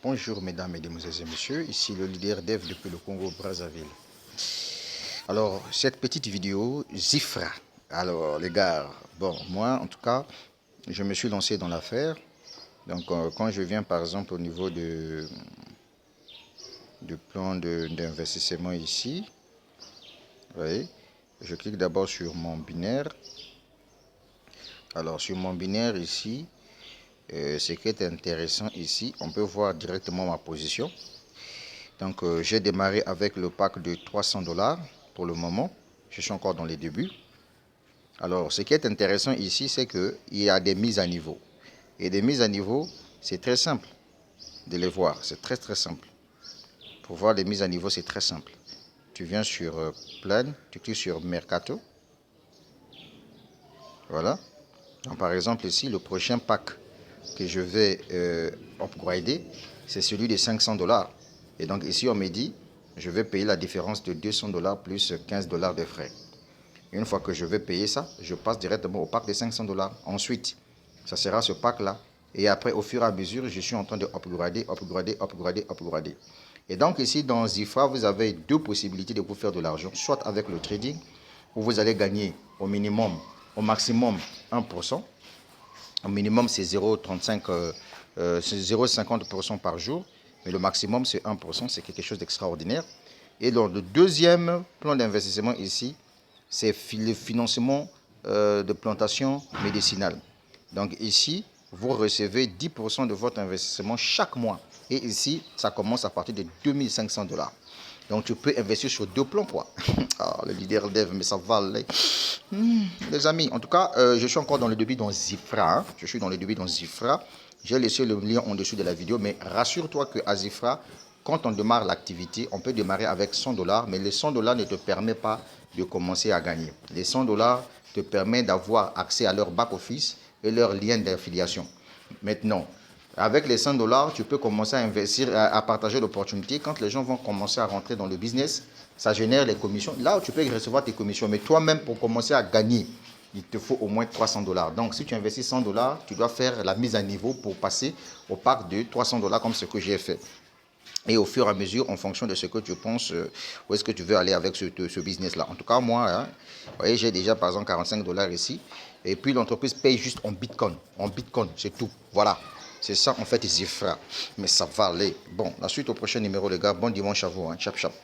Bonjour mesdames, mesdemoiselles et messieurs, ici le leader dev depuis le Congo-Brazzaville. Alors, cette petite vidéo, Zifra. Alors les gars, bon, moi en tout cas, je me suis lancé dans l'affaire. Donc quand je viens par exemple au niveau du plan d'investissement ici, vous voyez, je clique d'abord sur mon binaire. Alors sur mon binaire ici, ce qui est intéressant ici, on peut voir directement ma position. Donc j'ai démarré avec le pack de 300 $ pour le moment. Je suis encore dans les débuts. Alors ce qui est intéressant ici, c'est qu'il y a des mises à niveau. Et des mises à niveau, c'est très simple de les voir. C'est très simple. Pour voir les mises à niveau, c'est très simple. Tu viens sur Plan, tu cliques sur Mercato. Voilà. Donc, par exemple ici, le prochain pack que je vais upgrader, c'est celui de 500 $. Et donc ici, on me dit, je vais payer la différence de 200 $ plus 15 $ de frais. Une fois que je vais payer ça, je passe directement au pack de 500 $. Ensuite, ça sera ce pack-là. Et après, au fur et à mesure, je suis en train de upgrader. Et donc ici, dans Zifra, vous avez deux possibilités de vous faire de l'argent. Soit avec le trading, où vous allez gagner au minimum, au maximum 1%. Au minimum, c'est 0,50% par jour. Mais le maximum, c'est 1%. C'est quelque chose d'extraordinaire. Et donc, le deuxième plan d'investissement ici, c'est le financement de plantations médicinales. Donc ici, vous recevez 10% de votre investissement chaque mois. Et ici, ça commence à partir de 2500 $. Donc tu peux investir sur deux plans, quoi. Ah, le leader dev, mais ça va aller. Les amis, en tout cas, je suis encore dans le début dans Zifra. Hein. Je suis dans le début dans Zifra. J'ai laissé le lien en dessous de la vidéo, mais rassure-toi qu'à Zifra, quand on démarre l'activité, on peut démarrer avec 100 $, mais les 100 $ ne te permettent pas de commencer à gagner. Les 100 $ te permettent d'avoir accès à leur back-office et leur lien d'affiliation. Maintenant, avec les 100 $, tu peux commencer à investir, à partager l'opportunité. Quand les gens vont commencer à rentrer dans le business, ça génère les commissions. Là, tu peux recevoir tes commissions, mais toi-même, pour commencer à gagner, il te faut au moins 300 $. Donc, si tu investis 100 $, tu dois faire la mise à niveau pour passer au pack de 300 $ comme ce que j'ai fait. Et au fur et à mesure, en fonction de ce que tu penses, où est-ce que tu veux aller avec ce business-là. En tout cas, moi, hein, vous voyez, j'ai déjà par exemple 45 $ ici. Et puis l'entreprise paye juste en Bitcoin. En Bitcoin, c'est tout. Voilà. C'est ça, en fait, Zifra. Mais ça va aller. Bon, la suite au prochain numéro, les gars. Bon dimanche à vous. Hein. Chap, chap.